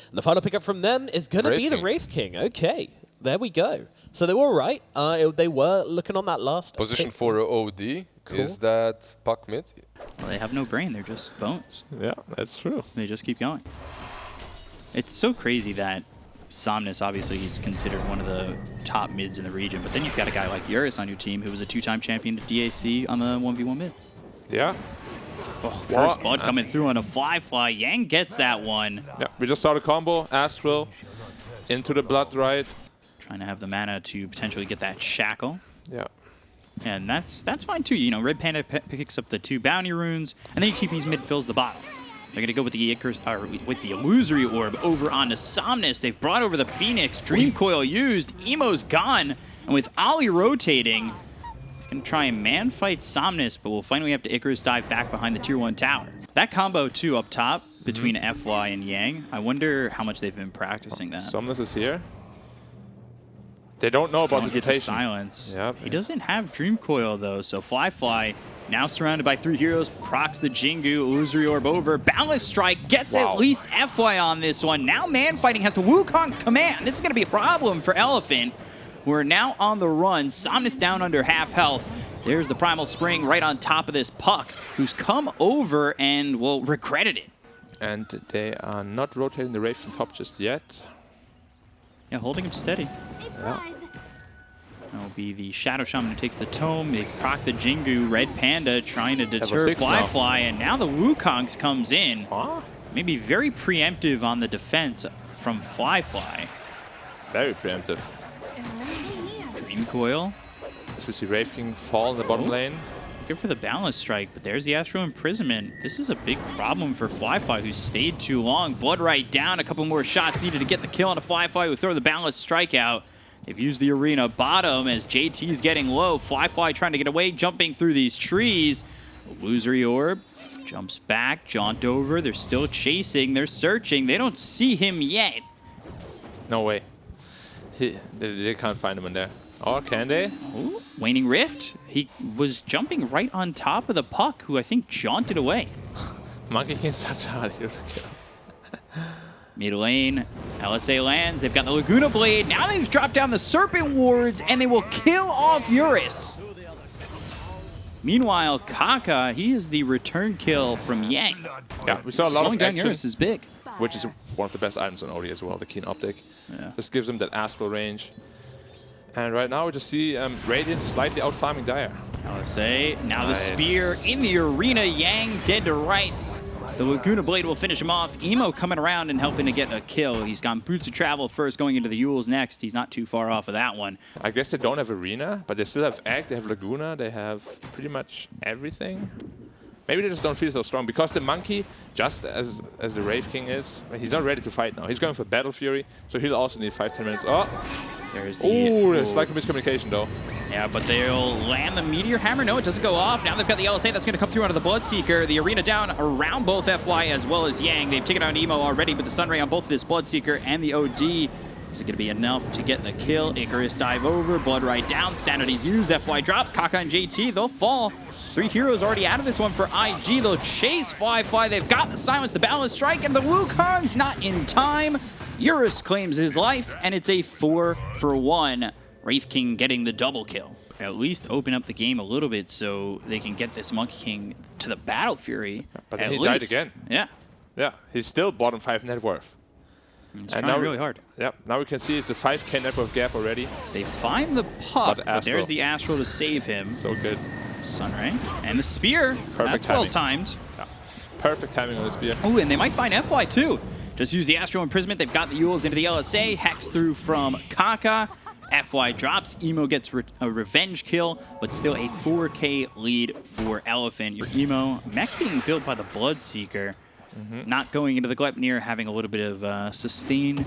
And the final pickup from them is going to be the Wraith King. Okay, there we go. So they were all right. They were looking on that last position pick. For OD. Cool. Is that puck mid? Well, they have no brain. They're just bones. Yeah, that's true. They just keep going. It's so crazy that Somnus, obviously, he's considered one of the top mids in the region, but then you've got a guy like Eurus on your team who was a 2-time champion at DAC on the 1v1 mid. Yeah. Oh, first blood coming through on a fly. Yang gets that one. Yeah, we just saw the combo. Astral into the blood right. Trying to have the mana to potentially get that shackle. Yeah. And that's fine too. You know, Red Panda picks up the 2 bounty runes, and then he TP's mid, fills the bottom. They're gonna go with the with the illusory orb over onto Somnus. They've brought over the Phoenix. Dream Coil used. Emo's gone, and with Ollie rotating, he's gonna try and man fight Somnus, but we'll finally have to Icarus dive back behind the tier 1 tower. That combo too up top between FY and Yang. I wonder how much they've been practicing that. Somnus is here. They don't know about the rotation. Silence. Yep. He doesn't have Dream Coil though, so Fly now surrounded by 3 heroes, procs the Jingu, Illusory Orb over, Ballast Strike gets at least FY on this one. Now man fighting has the Wukong's command. This is going to be a problem for Elephant, who are now on the run. Somnus down under half health. There's the Primal Spring right on top of this Puck, who's come over and, well, regretted it. And they are not rotating the Wraith from top just yet. Yeah, holding him steady. Yeah. That'll be the Shadow Shaman who takes the Tome. They proc the Jingu. Red Panda trying to deter Fly, and now the Wukongs comes in. Maybe very preemptive on the defense from Fly. Very preemptive. Dream Coil. As we see Wraith King fall in the bottom lane. Good for the Balance Strike, but there's the Astral Imprisonment. This is a big problem for Fly, who stayed too long. Blood right down. A couple more shots needed to get the kill on a Fly, who throw the Balance Strike out. They've used the arena bottom as JT's getting low. Fly trying to get away, jumping through these trees. Illusory Orb jumps back, jaunt over. They're still chasing. They're searching. They don't see him yet. No way. They can't find him in there. Or can they? Ooh, Waning Rift. He was jumping right on top of the Puck, who I think jaunted away. Monkey King's such a hard hero to kill. Mid lane, LSA lands. They've got the Laguna Blade. Now they've dropped down the Serpent Wards, and they will kill off Eurus. Meanwhile, Kaka, he is the return kill from Yang. Yeah, we saw a lot Slowing of down action, Eurus is big. which is one of the best items on OD as well, the Keen Optic. Yeah. This gives them that Astral range. And right now we just see Radiant slightly out-farming Dire. LSA, now the Spear in the arena. Yang dead to rights. The Laguna Blade will finish him off. Emo coming around and helping to get a kill. He's gone Boots of Travel first, going into the Yules next. He's not too far off of that one. I guess they don't have Arena, but they still have Egg, they have Laguna, they have pretty much everything. Maybe they just don't feel so strong, because the Monkey, just as the Wraith King is, he's not ready to fight now. He's going for Battle Fury, so he'll also need 5-10 minutes. Oh! There's the... Ooh, there's like a miscommunication though. Yeah, but they'll land the Meteor Hammer. No, it doesn't go off. Now they've got the LSA that's going to come through onto the Bloodseeker. The arena down around both FY as well as Yang. They've taken out Emo already, but the Sunray on both this Bloodseeker and the OD. Is it going to be enough to get the kill? Icarus dive over, Blood right down. Sanity's used. FY drops. Kaka and JT, they'll fall. 3 heroes already out of this one for IG. They'll chase Fly. They've got the Silence, the Balance Strike, and the Wukong's not in time. Eurus claims his life, and it's a 4-for-1. Wraith King getting the double kill. At least open up the game a little bit so they can get this Monkey King to the Battle Fury. But then he died again. Yeah. Yeah, he's still bottom 5 net worth. He's trying really hard. Yep, now we can see it's a 5k net worth gap already. They find the Puck, but there's the Astral to save him. So good. Sunray. And the Spear. Perfect That's timing. well timed. Yeah. Perfect timing on the Spear. Oh, and they might find FY too. Just use the Astral Imprisonment. They've got the Yules into the LSA. Hex through from Kaka. FY drops. Emo gets a revenge kill, but still a 4k lead for Elephant. Your Emo mech being built by the Bloodseeker. Not going into the Gleipnir, having a little bit of sustain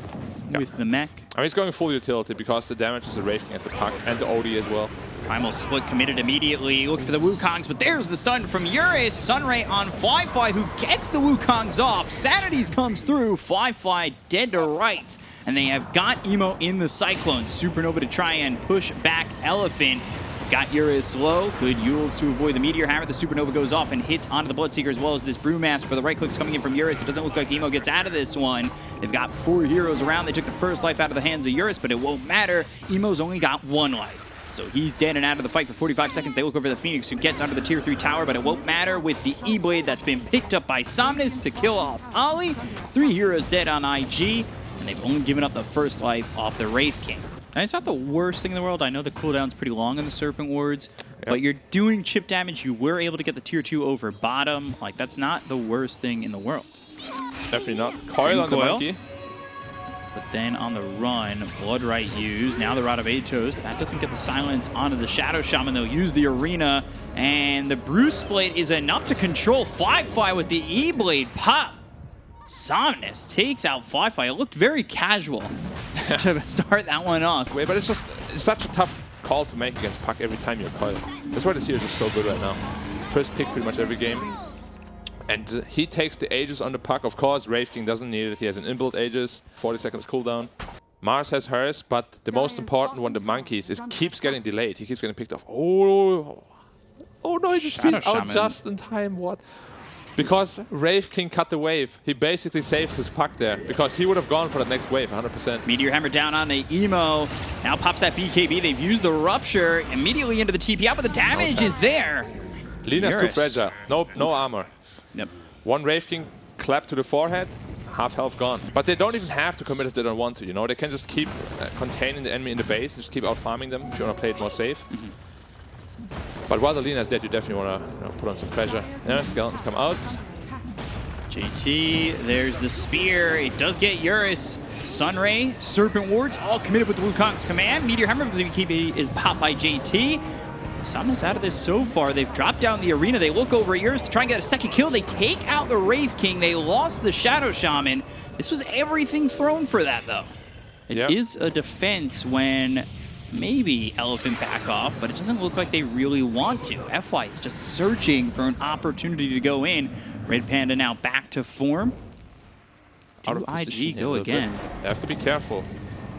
with the mech. I mean, he's going full utility because the damage is a Wraith King at the Puck and the OD as well. Primal Split committed immediately, looking for the Wukongs, but there's the stun from Eurus. Sunray on Fly, who gets the Wukongs off. Sanity's comes through. Fly dead to rights. And they have got Emo in the Cyclone. Supernova to try and push back Elephant. They've got Eurus low. Good Yules to avoid the Meteor Hammer. The Supernova goes off and hits onto the Bloodseeker as well as this Brewmaster. For the right clicks coming in from Eurus. It doesn't look like Emo gets out of this one. They've got 4 heroes around. They took the first life out of the hands of Eurus, but it won't matter. Emo's only got 1 life. So he's dead and out of the fight for 45 seconds. They look over the Phoenix, who gets under the tier 3 tower, but it won't matter with the E-Blade that's been picked up by Somnus to kill off Ollie. 3 heroes dead on IG, and they've only given up the first life off the Wraith King. And it's not the worst thing in the world. I know the cooldown's pretty long on the Serpent Wards, but you're doing chip damage. You were able to get the tier 2 over bottom. Like, that's not the worst thing in the world. Definitely not. Coil on the monkey. But then on the run, Bloodright used. Now the Rod of Atos. That doesn't get the silence onto the Shadow Shaman. They'll use the Arena. And the Brew Split is enough to control Firefly with the E-Blade pop. Somnus takes out Firefly. It looked very casual to start that one off. But it's such a tough call to make against Puck every time you're Coil. That's why this hero is just so good right now. First pick pretty much every game. And he takes the Aegis on the Puck. Of course, Wraith King doesn't need it. He has an inbuilt Aegis, 40 seconds cooldown. Mars has hers, but the most important one, the Monkeys, is keeps getting delayed. He keeps getting picked off. Oh no, he just feels out just in time. What? Because Wraith King cut the wave, he basically saved his Puck there. Because he would have gone for the next wave, 100%. Meteor Hammer down on the Emo. Now pops that BKB. They've used the Rupture immediately into the TP out, but the damage is there. Lina's too fragile. No armor. Yep. 1 Wraith King clap to the forehead, half health gone. But they don't even have to commit if they don't want to, you know? They can just keep containing the enemy in the base and just keep out-farming them if you want to play it more safe. But while the Lina's dead, you definitely want to put on some pressure. Yeah, skeletons come out. JT, there's the Spear. It does get Eurus. Sunray, Serpent Wards, all committed with the Wukong's command. Meteor Hammer with the BKB is popped by JT. Somnus out of this so far. They've dropped down the Arena. They look over at Eurus to try and get a second kill. They take out the Wraith King. They lost the Shadow Shaman. This was everything thrown for that, though. It is a defense when maybe Elephant back off, but it doesn't look like they really want to. FY is just searching for an opportunity to go in. Red Panda now back to form. Do IG go again? They have to be careful.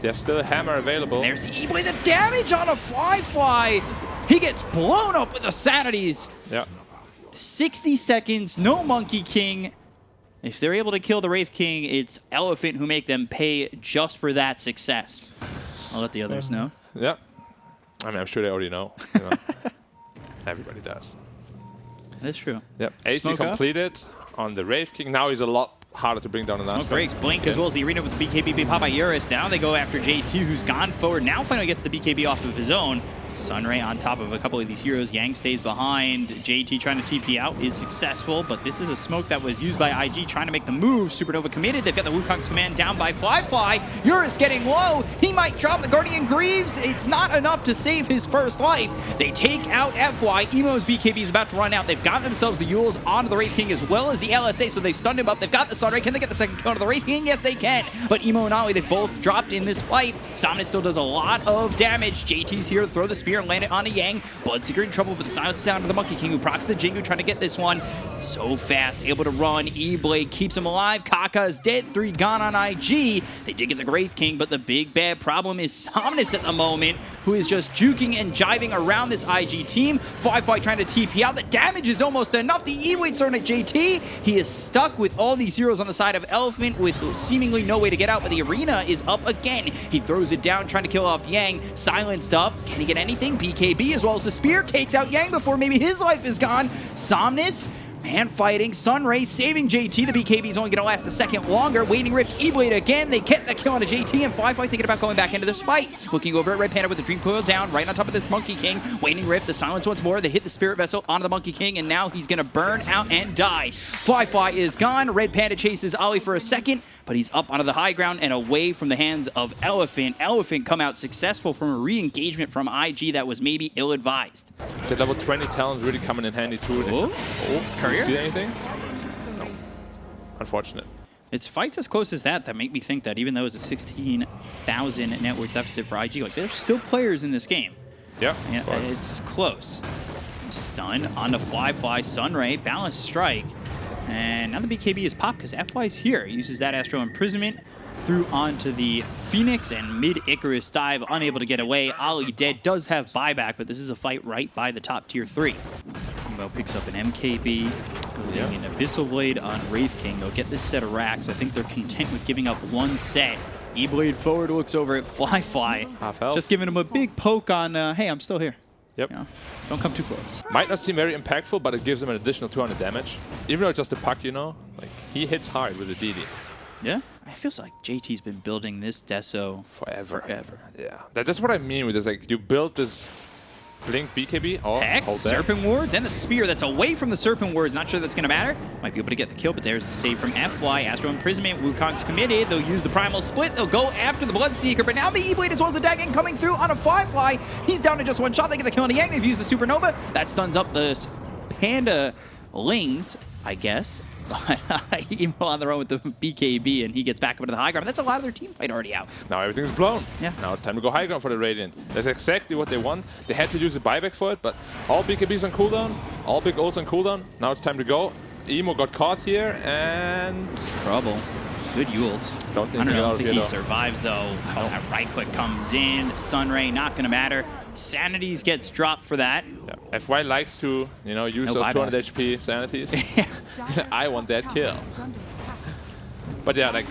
There's still a hammer available. There's the E-Blade. The damage on a Firefly. He gets blown up with the Sanities. Yeah. 60 seconds, no Monkey King. If they're able to kill the Wraith King, it's Elephant who make them pay just for that success. I'll let the others know. Yeah. I mean, I'm sure they already know. You know. Everybody does. That's true. Yep. AC completed on the Wraith King. Now he's a lot harder to bring down the last Smoke breaks Blink as well as the Arena with the BKB being popped by Eurus. Now they go after JT, who's gone forward. Now finally gets the BKB off of his own. Sunray on top of a couple of these heroes. Yang stays behind. JT trying to TP out is successful, but this is a smoke that was used by IG trying to make the move. Supernova committed. They've got the Wukong's command down by Firefly. Eurus getting low. He might drop the Guardian Greaves. It's not enough to save his first life. They take out FY. Emo's BKB is about to run out. They've got themselves the Yules onto the Wraith King as well as the LSA, so they've stunned him up. They've got the Sunray. Can they get the second kill to the Wraith King? Yes, they can. But Emo and Ollie, they've both dropped in this fight. Somnus still does a lot of damage. JT's here to throw the spear and land it on a Yang. Bloodseeker in trouble, but the silence sound of the Monkey King, who procs the Jingu, trying to get this one. So fast, able to run. E-Blade keeps him alive. Kaka is dead. 3 gone on IG. They did get the Wraith King, but the big bad problem is Somnus at the moment, who is just juking and jiving around this IG team. Firefly trying to TP out. The damage is almost enough. The E-Blade's thrown at JT. He is stuck with all these heroes on the side of Elephant with seemingly no way to get out, but the Arena is up again. He throws it down, trying to kill off Yang. Silenced up. Can he get anything? BKB as well as the Spear takes out Yang before maybe his life is gone. Somnus, man fighting. Sunray saving JT. The BKB is only going to last a second longer. Waning Rift, E-Blade again. They get the kill on a JT, and Firefly thinking about going back into this fight. Looking over at Red Panda with the Dream Coil down right on top of this Monkey King. Waning Rift, the silence once more. They hit the Spirit Vessel onto the Monkey King, and now he's going to burn out and die. Firefly is gone. Red Panda chases Ollie for a second, but he's up onto the high ground and away from the hands of Elephant. Elephant come out successful from a re-engagement from IG that was maybe ill-advised. The level 20 talent really coming in handy too. Can you see anything? No. Unfortunate. It's fights as close as that make me think that even though it's a 16,000 net worth deficit for IG, like there's still players in this game. Yeah, it's close. Stun on the Firefly. Sunray, balanced strike. And now the BKB is popped because FY's here. He uses that Astral Imprisonment. through onto the Phoenix, and mid Icarus dive, unable to get away. Ali dead, does have buyback, but this is a fight right by the top tier 3. Combo picks up an MKB, building an Abyssal Blade on Wraith King. They'll get this set of racks. I think they're content with giving up one set. E-Blade forward looks over at Fly. Half health. Just giving him a big poke on, hey, I'm still here. Yep. You know, don't come too close. Might not seem very impactful, but it gives him an additional 200 damage. Even though it's just a puck, you know? Like, he hits hard with the DD. Yeah? It feels like JT's been building this Deso Forever. Yeah. That's what I mean with this. Like, you build this Blink BKB. Oh, Hex, hold that. Serpent Wards, and the Spear that's away from the Serpent Wards. Not sure that's going to matter. Might be able to get the kill, but there's the save from FY. Astro Imprisonment, Wukong's committed. They'll use the Primal Split. They'll go after the Bloodseeker, but now the E-Blade as well as the Dagon coming through on a Fly. He's down to just one shot. They get the kill on the Yang. They've used the Supernova. That stuns up the Panda Lings, I guess. But Emo on the run with the BKB, and he gets back up into the high ground. That's a lot of their team fight already out. Now everything's blown. Yeah. Now it's time to go high ground for the Radiant. That's exactly what they want. They had to use a buyback for it, but all BKBs on cooldown, all big ults on cooldown. Now it's time to go. Emo got caught here, and... Trouble. Good Yules. I don't think he survives, though. Oh, that right click comes in. Sunray, not going to matter. Sanities gets dropped for that. Yeah. FY likes to, you know, use those 200 HP sanities. I want that kill. But yeah, like,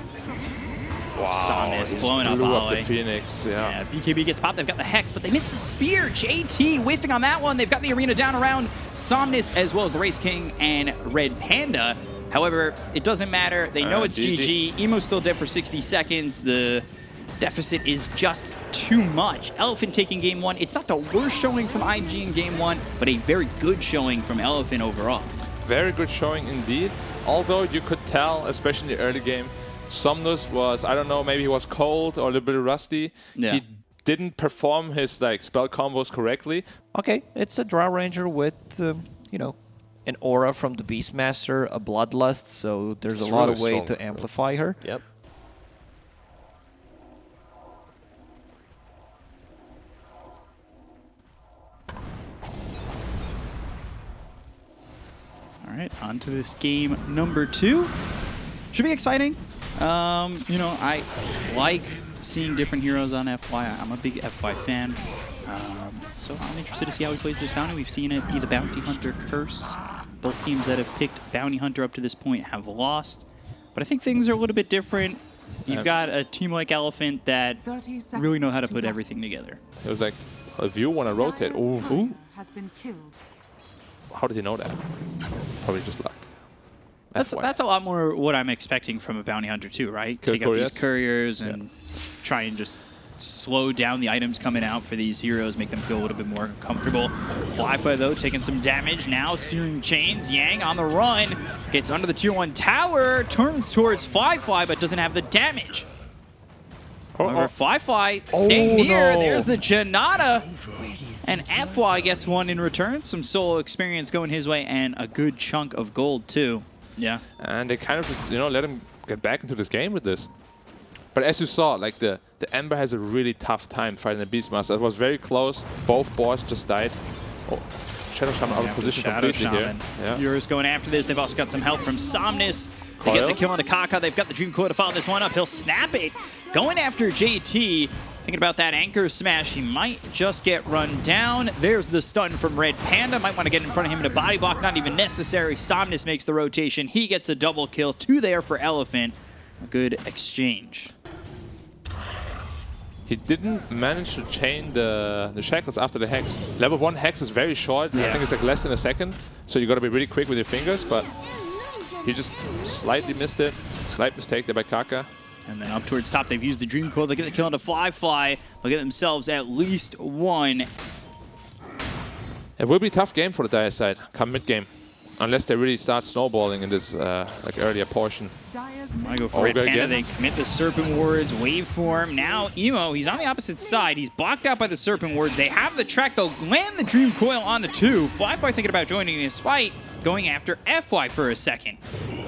wow, Somnus blowing up blew Ollie. up the Phoenix. Yeah. BKB gets popped. They've got the Hex, but they missed the Spear. JT whiffing on that one. They've got the arena down around Somnus as well as the Race King and Red Panda. However, it doesn't matter. They know it's GG. Emo's still dead for 60 seconds. The deficit is just too much. Elephant taking game 1. It's not the worst showing from IG in game 1, but a very good showing from Elephant overall. Very good showing indeed. Although you could tell, especially in the early game, Somnus was, I don't know, maybe he was cold or a little bit rusty. Yeah. He didn't perform his like spell combos correctly. Okay, it's a Drow Ranger with, you know, an aura from the Beastmaster, a Bloodlust, so there's It's a lot really of way strong. to amplify her. Yep. All right, on to this game number 2. Should be exciting. You know, I like seeing different heroes on FY. I'm a big FY fan. So I'm interested to see how he plays this bounty. We've seen it be the Bounty Hunter curse. Both teams that have picked Bounty Hunter up to this point have lost. But I think things are a little bit different. You've got a team like Elephant that really know how to put everything together. It was like, if you want to rotate, ooh. Has been killed. How did he know that? Probably just luck. That's a lot more what I'm expecting from a Bounty Hunter too, right? Kill Take out these couriers. couriers and try and just slow down the items coming out for these heroes, make them feel a little bit more comfortable. Fly though, taking some damage now. Searing Chains, Yang on the run, gets under the tier 1 tower, turns towards Fly, but doesn't have the damage. However, Fly staying near. No. There's the Janata. And FY gets one in return. Some solo experience going his way and a good chunk of gold too. Yeah. And they kind of just, you know, let him get back into this game with this. But as you saw, like the Ember has a really tough time fighting the Beastmaster. It was very close. Both boss just died. Oh, Shadow Shaman out of position completely here. Yeah. Eurus going after this. They've also got some help from Somnus. They get the kill on the Kaka. They've got the Dream Coil to follow this one up. He'll snap it. Going after JT. Thinking about that anchor smash. He might just get run down. There's the stun from Red Panda. Might want to get in front of him in a body block. Not even necessary. Somnus makes the rotation. He gets a double kill. 2 there for Elephant. A good exchange. He didn't manage to chain the shackles after the Hex. Level 1 Hex is very short. I think it's like less than a second. So you got to be really quick with your fingers. But he just slightly missed it. Slight mistake there by Kaka. And then up towards top, they've used the Dream Coil. They get the kill onto Fly. They'll get themselves at least 1. It will be a tough game for the Dire side come mid-game. Unless they really start snowballing in this like earlier portion. I go for Red Panda. They commit the Serpent Wards, waveform. Now Emo, he's on the opposite side. He's blocked out by the Serpent Wards. They have the track. They'll land the Dream Coil onto 2. Fly thinking about joining this fight, going after FY for a second.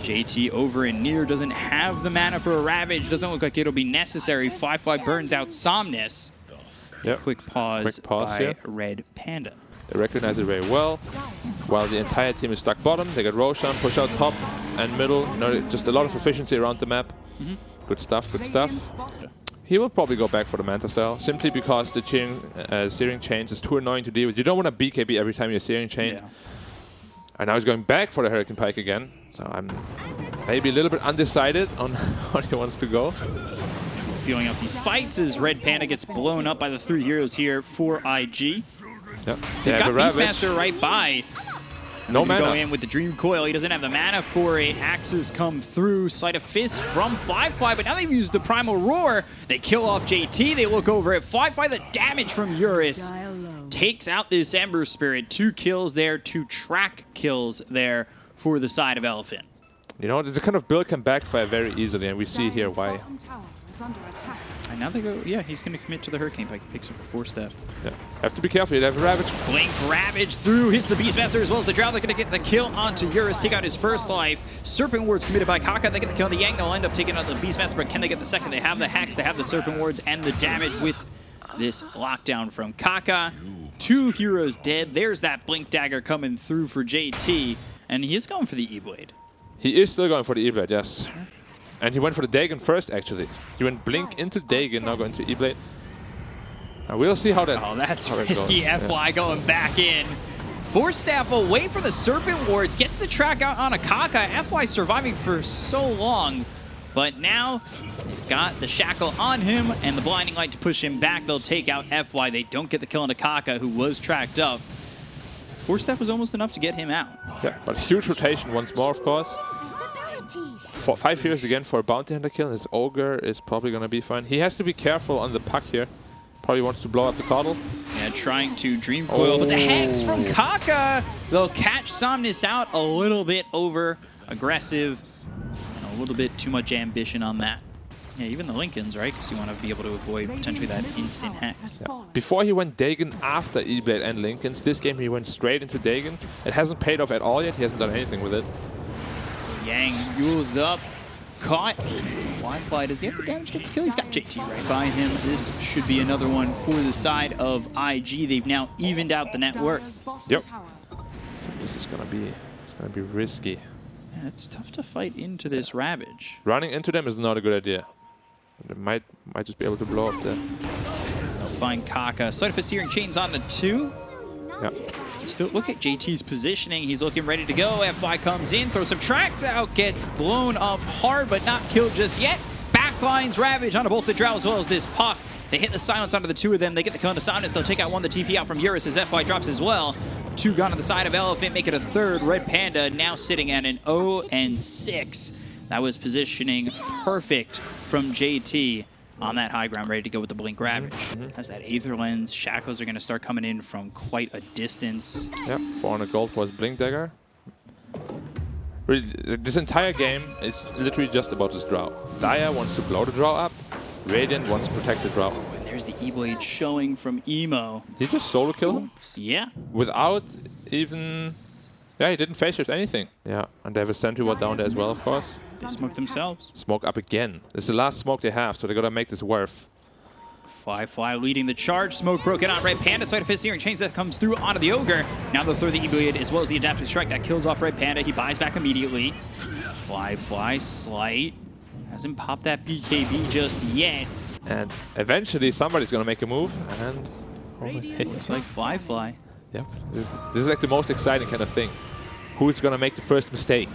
JT over and near doesn't have the mana for a Ravage. Doesn't look like it'll be necessary. Fly burns out Somnus. Yep. Quick pause by Red Panda. They recognize it very well. While the entire team is stuck bottom, they get Roshan, push out top and middle. You know, just a lot of efficiency around the map. Good stuff, good stuff. He will probably go back for the Manta style, simply because the searing chains is too annoying to deal with. You don't want a BKB every time you're searing chain. Yeah. And now he's going back for the Hurricane Pike again. So I'm maybe a little bit undecided on how he wants to go. Feeling out these fights as Red Panda gets blown up by the 3 heroes here for IG. Yep. They've got Beastmaster right by. No mana. Go in with the Dream Coil. He doesn't have the mana for it. Axes come through. Sleight of Fist from Fly, but now they've used the Primal Roar. They kill off JT. They look over at Fly. The damage from Eurus takes out this Ember Spirit. 2 kills there, 2 track kills there for the side of Elephant. You know, this kind of build can backfire very easily, and we see here why. And now they go, yeah, he's going to commit to the Hurricane Pike. He picks up the 4-step. Yeah, have to be careful. You have a Ravage. Blink Ravage through, hits the Beastmaster as well as the Drow. They're going to get the kill onto Eurus, take out his first life. Serpent Wards committed by Kaka. They get the kill on the Yang. They'll end up taking out the Beastmaster, but can they get the second? They have the Hex, they have the Serpent Wards, and the damage with this lockdown from Kaka. 2 heroes dead. There's that Blink Dagger coming through for JT, and he is going for the E-Blade. He is still going for the E-Blade, yes. And he went for the Dagon first, actually. He went Blink into Dagon, now going to E-Blade. Now we'll see how that. Oh, that's risky. FY going back in. Force Staff away from the Serpent Wards, gets the track out on a Kaka. FY surviving for so long, but now they've got the Shackle on him and the Blinding Light to push him back. They'll take out FY. They don't get the kill on Kaka, who was tracked up. Force Staff was almost enough to get him out. Yeah, but huge rotation once more, of course. 5 heroes again for a Bounty Hunter kill. His Ogre is probably going to be fine. He has to be careful on the puck here. Probably wants to blow up the Coddle. Yeah, trying to Dream Coil, but the Hex from Kaka. They'll catch Somnus out. A little bit over aggressive and a little bit too much ambition on that. Yeah, even the Lincolns, right? Because you want to be able to avoid potentially that instant Hex. Yeah. Before he went Dagon after E-Blade and Lincolns. This game he went straight into Dagon. It hasn't paid off at all yet. He hasn't done anything with it. Yang used up, caught. Fly, does he have the damage against kill? He's got JT right by him. This should be another one for the side of IG. They've now evened out the net worth. Yep. This is gonna be risky. Yeah, it's tough to fight into this Ravage. Running into them is not a good idea. They might just be able to blow up the. They'll find Kaka. Sleight of Searing Chains on the 2. Yeah. Still look at JT's positioning. He's looking ready to go. FY comes in, throws some tracks out, gets blown up hard, but not killed just yet. Backlines Ravage onto both the Drow as well as this Puck. They hit the silence onto the 2 of them. They get the kill onto Somnus. They'll take out one, the TP out from Eurus as FY drops as well. 2 gone on the side of Elephant, make it a 3rd. Red Panda now sitting at an 0-6. That was positioning perfect from JT on that high ground, ready to go with the Blink Ravage. Has that Aether Lens. Shackles are going to start coming in from quite a distance. Yep, 400 gold for his Blink Dagger. Really, this entire game is literally just about this Drow. Dia wants to blow the Drow up. Radiant wants to protect the Drow. And there's the E-Blade showing from Emo. He just solo killed him? Yeah. Without even... Yeah, he didn't phase shift anything. Yeah, and they have a Sentry Ward down there as well, of course. They smoke themselves. Smoke up again. This is the last smoke they have, so they gotta make this worth. Fly leading the charge. Smoke broken on Red Panda. Sleight of Fist Searing Chains that comes through onto the Ogre. Now they'll throw the E-Blade as well as the Adaptive Strike. That kills off Red Panda. He buys back immediately. Fly, Slight. Hasn't popped that BKB just yet. And eventually somebody's gonna make a move, and... Looks like Fly. Yep. This is like the most exciting kind of thing. Who's gonna make the first mistake?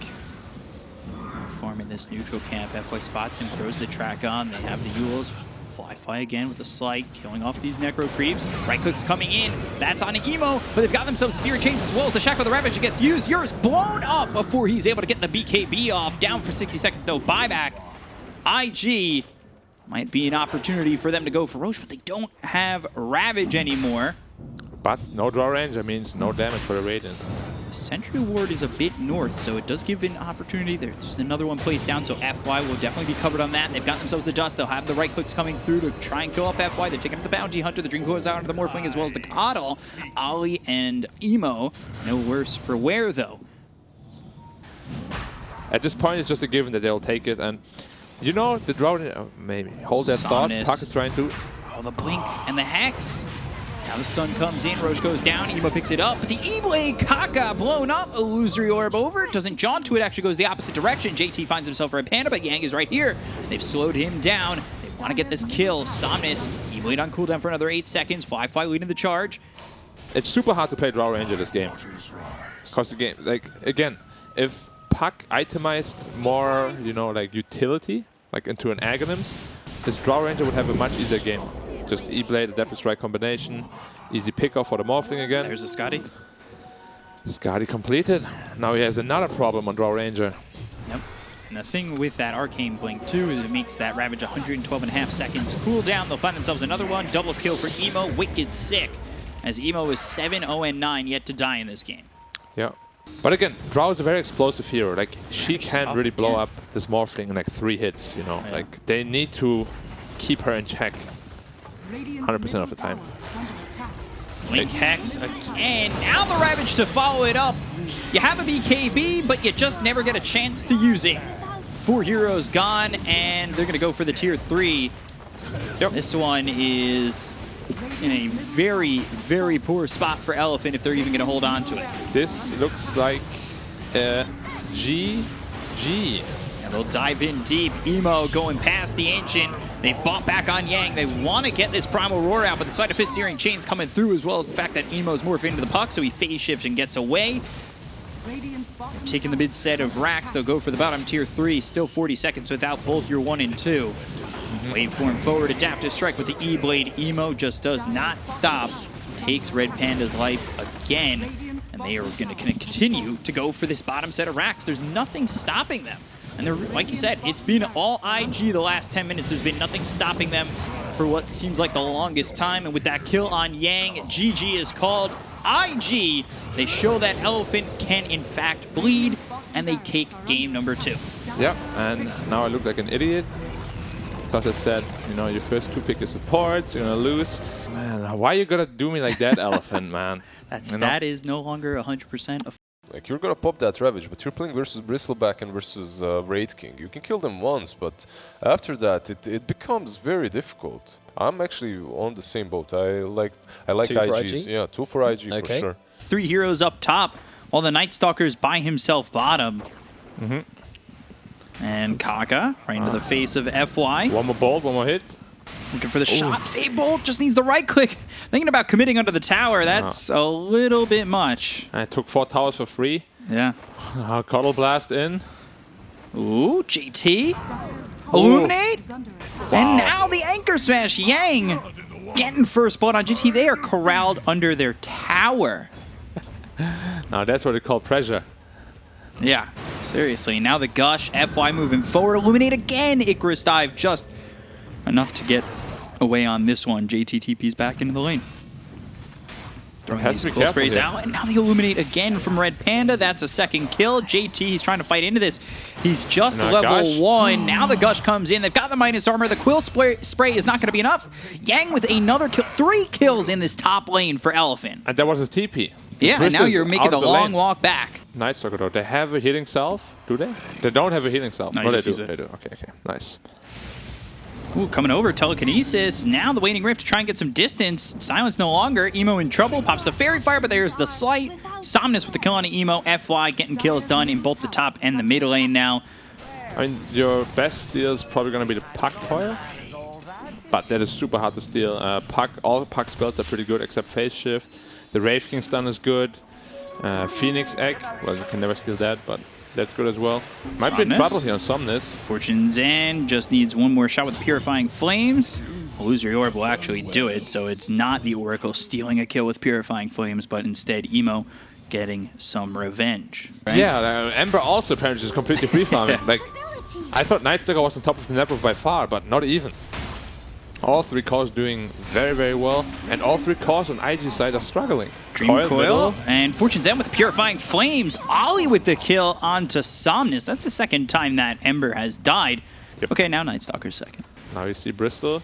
Farming this neutral camp. FY spots him, throws the track on. They have the Yules. Fly again with the Slight, killing off these Necro Creeps. Right click's coming in. That's on an Emo, but they've got themselves Searing Chains as well as the Shackle of the Ravage gets used. Eurus blown up before he's able to get the BKB off. Down for 60 seconds though. Buyback. IG might be an opportunity for them to go for Roche, but they don't have Ravage anymore. But no draw range, that means no damage for the Radiant. Sentry Ward is a bit north, so it does give an opportunity. There's another one placed down, so FY will definitely be covered on that. They've got themselves the Dust. They'll have the right clicks coming through to try and kill off FY. They're taking out the Bounty Hunter. The Dream goes out onto the Morphling as well as the Coddle. Ollie and Emo, no worse for wear, though. At this point, it's just a given that they'll take it, and you know, the draw, maybe hold that thought. Puck is trying to. Oh, the Blink and the Hex. Now the sun comes in, Roche goes down, Emo picks it up, but the E-Blade Kaka blown up, illusory orb over, doesn't jaunt to it, actually goes the opposite direction. JT finds himself Red Panda, but Yang is right here. They've slowed him down. They want to get this kill. Somnus, E-Blade on cooldown for another 8 seconds, Fly leading the charge. It's super hard to play Draw Ranger this game. Because the game, like, again, if Puck itemized more, you know, like utility, like into an Aghanims, this Draw Ranger would have a much easier game. Just E-Blade, Adaptive Strike combination, easy pick-off for the Morphling again. There's a Scotty. Scotty completed. Now he has another problem on Draw Ranger. Yep. And the thing with that Arcane Blink too is it makes that Ravage 112.5 seconds cool down. They'll find themselves another one. Double kill for Emo. Wicked sick. As Emo is 7-0-9 yet to die in this game. Yeah. But again, Drow is a very explosive hero. Like, she can't really blow up this Morphling in like 3 hits, you know. Yeah. Like, they need to keep her in check 100% of the time. Blink Hex again. Now the Ravage to follow it up. You have a BKB, but you just never get a chance to use it. 4 heroes gone, and they're going to go for the tier 3. Yep. This one is in a very, very poor spot for Elephant if they're even going to hold on to it. This looks like GG. And they'll dive in deep. Emo going past the Ancient. They bought back on Yang. They want to get this Primal Roar out, but the Side of Fist Searing Chain's coming through, as well as the fact that Emo's morphed into the puck, so he phase shifts and gets away. Taking the mid set of Rax, they'll go for the bottom tier 3. Still 40 seconds without both your 1 and 2. Waveform forward, Adaptive Strike with the E-Blade. Emo just does not stop. Takes Red Panda's life again. And they are going to continue to go for this bottom set of Rax. There's nothing stopping them. And they're, like you said, it's been all IG the last 10 minutes. There's been nothing stopping them for what seems like the longest time. And with that kill on Yang, GG is called. IG, they show that Elephant can in fact bleed, and they take game number 2. Yep, and now I look like an idiot. Because I said, you know, your first 2 pick is supports, you're gonna lose. Man, why you gotta do me like that, Elephant, man? That stat is no longer 100% of. Like, you're gonna pop that Ravage, but you're playing versus Bristleback and versus Wraith King. You can kill them once, but after that, it becomes very difficult. I'm actually on the same boat. I like 2 for IGs. IG? Yeah, 2 for IG for sure. 3 heroes up top, while the Night Stalker's by himself bottom. And Kaka, right into the face of FY. One more bolt, one more hit. Looking for the shot. Fade Bolt just needs the right click. Thinking about committing under the tower. That's a little bit much. I took 4 towers for free. Yeah. Cuddle Blast in. Ooh, JT. Illuminate. Wow. And now the Anchor Smash. Yang getting first blood on GT. They are corralled under their tower. Now that's what they call pressure. Yeah, seriously. Now the Gush. FY moving forward. Illuminate again. Icarus Dive just enough to get away on this one. JT TP's back into the lane. Throwing these cool sprays out, and now they Illuminate again from Red Panda. That's a second kill. JT, he's trying to fight into this. He's just level 1. Now the Gush comes in. They've got the minus armor. The Quill spray is not going to be enough. Yang with another kill. 3 kills in this top lane for Elephant. And that was his TP. Yeah, and now you're making a long walk back. Night Stalker though. They have a healing self, do they? They don't have a healing self. No, they do. They do. Okay, nice. Ooh, coming over, Telekinesis. Now the Waning Rift to try and get some distance. Silence no longer. Emo in trouble. Pops the Fairy Fire, but there's the Slight. Somnus with the kill on Emo. FY getting kills done in both the top and the mid lane now. I mean, your best steal is probably going to be the Puck Coil. But that is super hard to steal. All Puck spells are pretty good except Phase Shift. The Wraith King stun is good. Phoenix Egg. Well, you can never steal that, but that's good as well. Might be in trouble here on Somnus. Fortune's End just needs one more shot with Purifying Flames. Illusory Orb will actually do it, so it's not the Oracle stealing a kill with Purifying Flames, but instead Emo getting some revenge. Right? Yeah, Ember also apparently is completely free farming. Like, I thought Night Stalker was on top of the network by far, but not even. All 3 cores doing very, very well, and all 3 cores on IG side are struggling. Dream Coil and Fortune's End with the Purifying Flames. Ollie with the kill onto Somnus. That's the second time that Ember has died. Yep. Okay, now Night Stalker's second. Now you see Bristol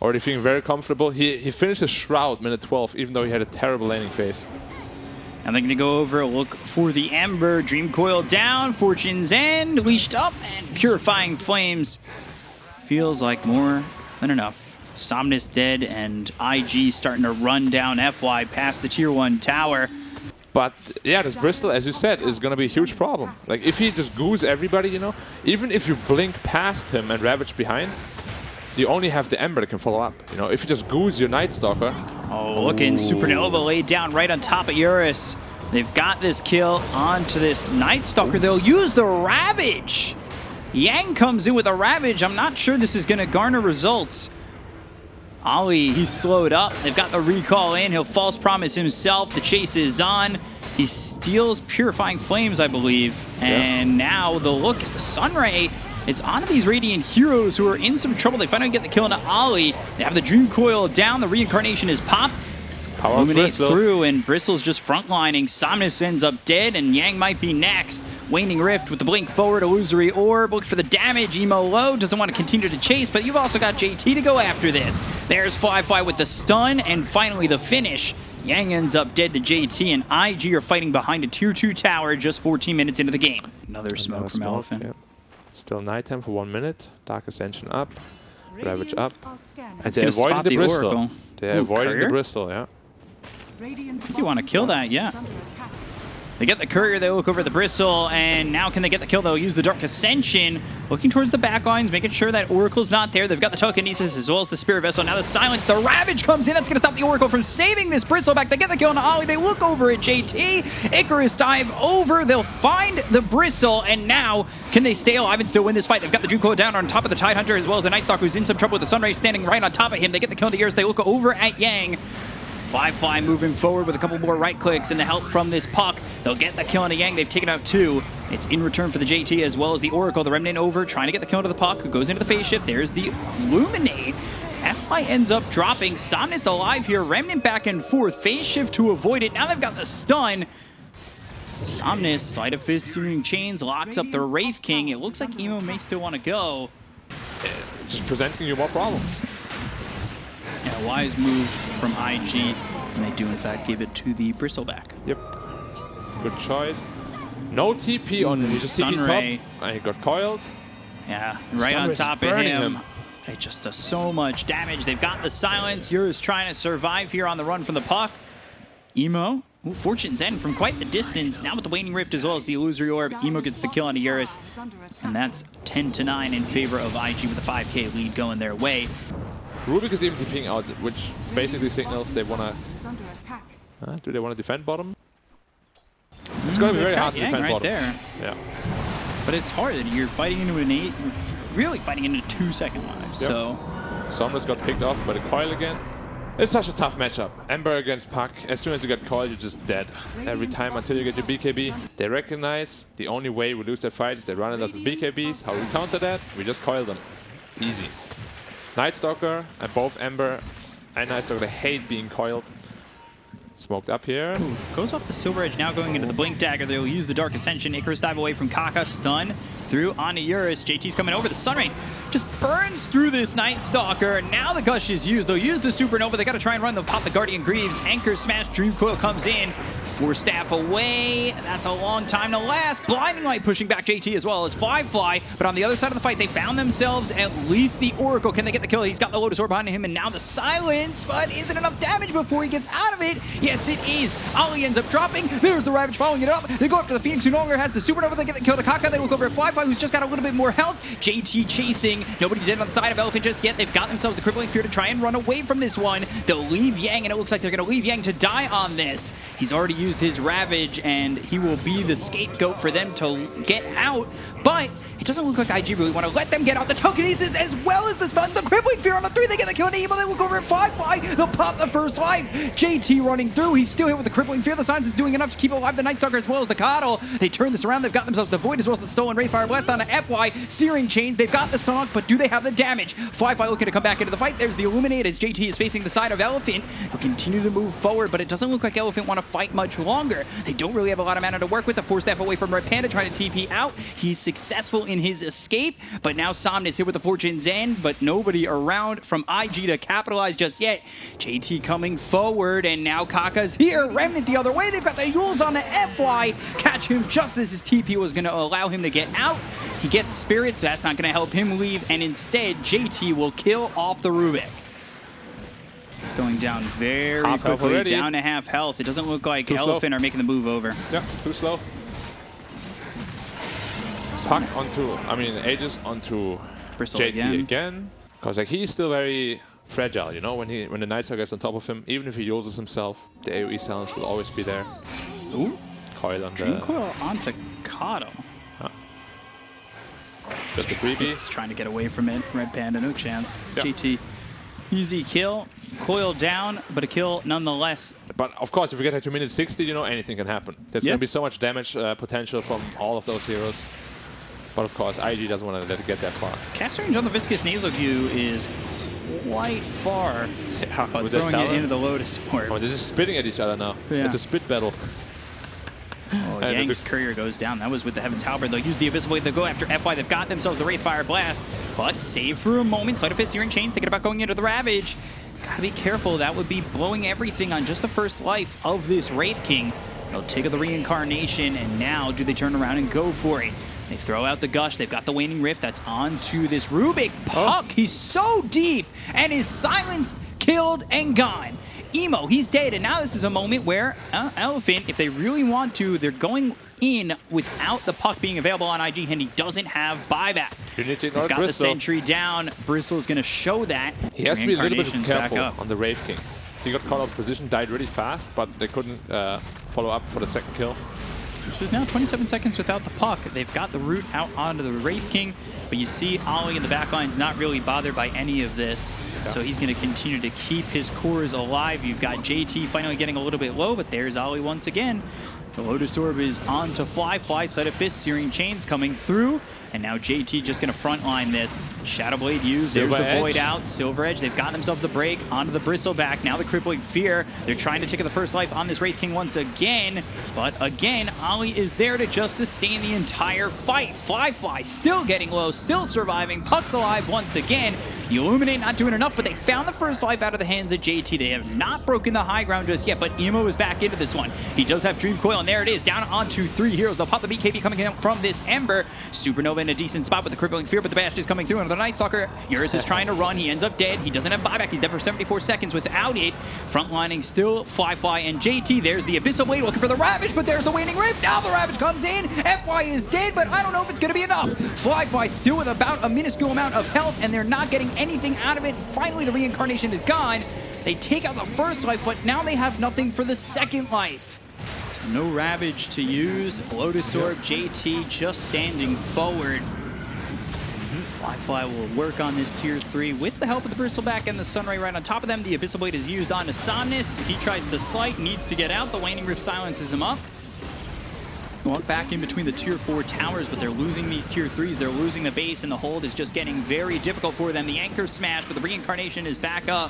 already feeling very comfortable. He finished his Shroud minute 12, even though he had a terrible laning phase. And they're going to go over, look for the Ember. Dream Coil down, Fortune's End leashed up, and Purifying Flames feels like more than enough. Somnus dead, and IG starting to run down FY past the tier 1 tower. But yeah, this Bristol, as you said, is going to be a huge problem. Like, if he just goos everybody, you know, even if you blink past him and Ravage behind, you only have the Ember that can follow up. You know, if you just goose your Night Stalker. Oh, looking Supernova laid down right on top of Eurus. They've got this kill onto this Night Stalker. They'll use the Ravage. Yang comes in with a Ravage. I'm not sure this is going to garner results. Ollie, he's slowed up. They've got the recall in. He'll false promise himself. The chase is on. He steals Purifying Flames, I believe. And now the look is the Sunray. It's onto these Radiant heroes who are in some trouble. They finally get the kill into Ollie. They have the Dream Coil down. The Reincarnation is popped. Illuminate through, and Bristle's just frontlining. Somnus ends up dead, and Yang might be next. Waning Rift with the blink forward, Illusory Orb. Look for the damage. Emo low, doesn't want to continue to chase, but you've also got JT to go after this. There's Fly with the stun, and finally the finish. Yang ends up dead to JT, and IG are fighting behind a tier 2 tower just 14 minutes into the game. Another smoke from Elephant. Yeah. Still nighttime for 1 minute. Dark Ascension up. Ravage up. And they avoided the Bristol. Oracle. They avoided the Bristol, yeah. I think you want to kill that, yeah. They get the Courier, they look over the Bristle, and now can they get the kill? They'll use the Dark Ascension, looking towards the back lines, making sure that Oracle's not there. They've got the Telekinesis as well as the Spirit Vessel. Now the Silence, the Ravage comes in. That's going to stop the Oracle from saving this Bristle back. They get the kill on Ollie. They look over at JT. Icarus dive over. They'll find the Bristle, and now can they stay alive and still win this fight? They've got the Dream Coil down on top of the Tidehunter as well as the Night Stalker, who's in some trouble with the Sunray standing right on top of him. They get the kill on the Ears. They look over at Yang. Fly moving forward with a couple more right clicks and the help from this Puck. They'll get the kill on a Yang. They've taken out 2. It's in return for the JT as well as the Oracle. The Remnant over, trying to get the kill to the Puck, who goes into the phase shift. There's the Illuminate. FI ends up dropping. Somnus alive here. Remnant back and forth. Phase shift to avoid it. Now they've got the stun. Somnus, Sleight of Fist, Searing Chains, locks up the Wraith King. It looks like Emo may still want to go. Just presenting you more problems. Yeah, wise move from IG, and they do in fact give it to the Bristleback. Yep. Good choice. No TP on his Sunray. top. And he got coiled. Yeah, right on top of him. It just does so much damage. They've got the Silence. Eurus trying to survive here on the run from the Puck. Emo, Fortune's End from quite the distance. Now with the Waning Rift as well as the Illusory Orb, Emo gets the kill on Eurus. And that's 10-9 in favor of IG with a 5k lead going their way. Rubik is even TPing out, which basically signals they want to... do they want to defend bottom? It's going to be very hard to defend bottom. There. Yeah. But it's hard. You're fighting into an 8. You're really fighting into 2-second lives. Yep. So Somnus got picked off by the coil again. It's such a tough matchup. Ember against Puck. As soon as you get coiled, you're just dead. Every time until you get your BKB. They recognize the only way we lose that fight is they run at us with BKBs. How we counter that? We just coil them. Easy. Night Stalker and both Ember and Night Stalker, they hate being coiled. Smoked up here. Ooh, goes off the Silver Edge, now going into the Blink Dagger. They'll use the Dark Ascension. Icarus dive away from Kaka. Stun through onto Eurus. JT's coming over. The Sunray just burns through this Night Stalker. Now the Gush is used. They'll use the Supernova. They got to try and run. They'll pop the Guardian Greaves. Anchor Smash. Dream Coil comes in. 4 staff away. That's a long time to last. Blinding Light pushing back JT as well as Fly. But on the other side of the fight, they found themselves at least the Oracle. Can they get the kill? He's got the Lotus Orb behind him, and now the Silence. But is it enough damage before he gets out of it? Yes, it is. Ollie ends up dropping. There's the Ravage following it up. They go after the Phoenix, who no longer has the Supernova. They get the kill to Kaka. They look over at Fly, who's just got a little bit more health. JT chasing. Nobody's dead on the side of Elephant just yet. They've got themselves the Crippling Fear to try and run away from this one. They'll leave Yang, and it looks like they're going to leave Yang to die on this. He's already used his Ravage, and he will be the scapegoat for them to get out. But it doesn't look like IG really want to let them get out. The Telekinesis as well as the stun. The Crippling Fear on the 3. They get the kill on Emo. They look over at Fly. They'll pop the first life. JT running through. He's still hit with the Crippling Fear. The Silence is doing enough to keep alive the Night Stalker as well as the Coddle. They turn this around. They've got themselves the Void as well as the Stolen Wraithfire Blast on the FY. Searing Chains. They've got the stun, but do they have the damage? Fly looking to come back into the fight. There's the Illuminate as JT is facing the side of Elephant. He'll continue to move forward, but it doesn't look like Elephant want to fight much longer. They don't really have a lot of mana to work with. The 4 staff away from Red Panda trying to TP out. He's successful in his escape, but now Somnus hit with the Fortune's End, but nobody around from IG to capitalize just yet. JT coming forward, and now Kaka's here. Remnant the other way. They've got the Yules on the FY. Catch him just as his TP was going to allow him to get out. He gets Spirit, so that's not going to help him leave, and instead JT will kill off the Rubik. going down very Half health quickly, already. down to half health. It doesn't look like Too slow. Elephant are making the move over. Yeah, too slow. Puck onto, I mean, Aegis onto Bristle JT again. Because like he's still very fragile, you know, when the Nightstar gets on top of him, even if he uses himself, the AoE silence will always be there. Ooh. Coil on Dream the... Coil onto Kato. Just a freebie. He's trying to get away from it. Red Panda, no chance. Yeah. GT, easy kill. Coil down, but a kill nonetheless. But of course, if we get to minute 60, you know, anything can happen. There's going to be so much damage potential from all of those heroes. But of course, IG doesn't want to let it get that far. Cast range on the Viscous Nasal Goo is quite far. Yeah, But with that throwing it talent. into the Lotus Orb. Oh, they're just spitting at each other now. Yeah. It's a spit battle. Oh, Yang's courier goes down. That was with the Heaven's Halberd. They'll use the Abyssal Blade. They'll go after FY. They've got themselves the Wraithfire Blast. But save for a moment. Sleight of Fist, Searing Chains, thinking about going into the Ravage. Gotta be careful. That would be blowing everything on just the first life of this Wraith King. They'll take the Reincarnation, and now do they turn around and go for it? They throw out the Gush. They've got the Waning Rift. That's onto this Rubik Puck. He's so deep and is silenced, killed, and gone. Emo, he's dead, and now this is a moment where Elephant, if they really want to, they're going in without the Puck being available on IG, and he doesn't have buyback. You need to ignore He's got Bristle. the Sentry down. Bristle's going to show that. He has to be a little bit Reincarnation's back careful up. on the Wraith King. He got caught out of position, died really fast, but they couldn't follow up for the second kill. This is now 27 seconds without the Puck. They've got the route out onto the Wraith King, but you see Ollie in the back line's not really bothered by any of this. Yeah. So he's going to continue to keep his cores alive. You've got JT finally getting a little bit low, but there's Ollie once again. The Lotus Orb is on to Fly. Sleight of Fist, Searing Chains coming through. And now JT just going to frontline this. Shadow Blade used. There's Silver the Edge. Void out. Silver Edge. They've got themselves the break onto the Bristleback. Now the Crippling Fear. They're trying to take the first life on this Wraith King once again. But again, Ollie is there to just sustain the entire fight. Fly still getting low, still surviving. Puck's alive once again. The Illuminate not doing enough, but they found the first life out of the hands of JT. They have not broken the high ground just yet, but Emo is back into this one. He does have Dream Coil, and there it is, down onto 3 heroes. They'll pop the BKB coming in from this Ember. Supernova in a decent spot with the Crippling Fear, but the Bash is coming through. And the Night Stalker, Eurus is trying to run. He ends up dead. He doesn't have buyback. He's dead for 74 seconds without it. Frontlining still Fly and JT. There's the Abyssal Blade looking for the Ravage, but there's the Waning Rift. Now the Ravage comes in. FY is dead, but I don't know if it's going to be enough. Fly still with about a minuscule amount of health, and they're not getting anything out of it. Finally, the Reincarnation is gone. They take out the first life, but now they have nothing for the second life. So no Ravage to use. Lotus Orb, JT just standing forward. Fly will work on this tier 3 with the help of the Bristleback and the Sunray right on top of them. The Abyssal Blade is used on Somnus. He tries to slight, needs to get out. The Waning Rift silences him up. Walk back in between the tier 4 towers, but they're losing these tier 3s. They're losing the base, and the hold is just getting very difficult for them. The Anchor smash, but the Reincarnation is back up.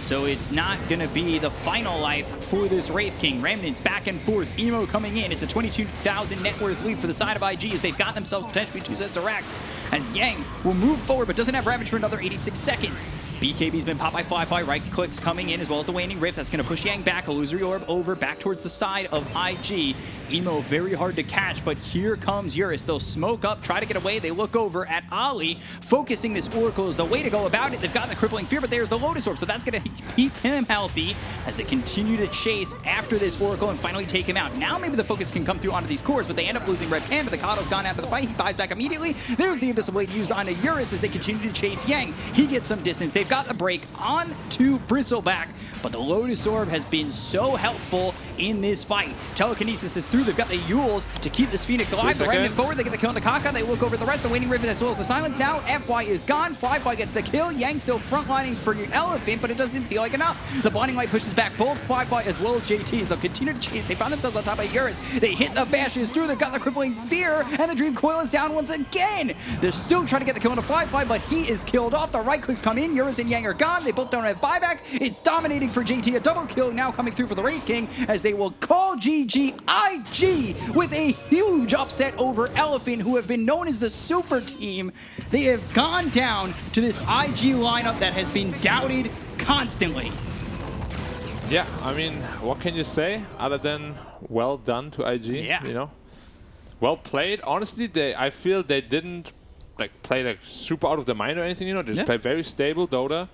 So it's not going to be the final life for this Wraith King. Remnants back and forth. Emo coming in. It's a 22,000 net worth lead for the side of IG as they've got themselves potentially 2 sets of racks. As Yang will move forward, but doesn't have Ravage for another 86 seconds. BKB's been popped by Fly. Right clicks coming in, as well as the Waning Rift. That's going to push Yang back. Illusory Orb over, back towards the side of IG. Emo very hard to catch, but here comes Eurus. They'll smoke up, try to get away. They look over at Ollie. Focusing this Oracle is the way to go about it. They've gotten the Crippling Fear, but there's the Lotus Orb, so that's going to keep him healthy as they continue to chase after this Oracle and finally take him out. Now maybe the focus can come through onto these cores, but they end up losing Red Panda. The Kato's gone after the fight. He buys back immediately. There's the Abyssal Blade used onto Eurus as they continue to chase Yang. He gets some distance. They've got the break onto Bristleback, but the Lotus Orb has been so helpful in this fight. Telekinesis is through. They've got the Yules to keep this Phoenix alive. The Remnant forward. They get the kill on the Kaka. They look over the rest. The Waning Rift as well as the Silence. Now FY is gone. Fly gets the kill. Yang still frontlining for your Elephant, but it doesn't feel like enough. The Blinding Light pushes back both Fly as well as JT. They'll continue to chase. They find themselves on top of Eurus. They hit the Bashes through. They've got the Crippling Fear, and the Dream Coil is down once again. They're still trying to get the kill on the Fly, but he is killed off. The right clicks come in. Eurus and Yang are gone. They both don't have buyback. It's dominating for JT. A double kill now coming through for the Wraith King as they will call GG IG with a huge upset over Elephant, who have been known as the super team. They have gone down to this IG lineup that has been doubted constantly. Yeah, I mean, what can you say other than well done to IG? Yeah. You know, well played. Honestly, I feel they didn't play super out of their mind or anything. You know, they just played very stable Dota.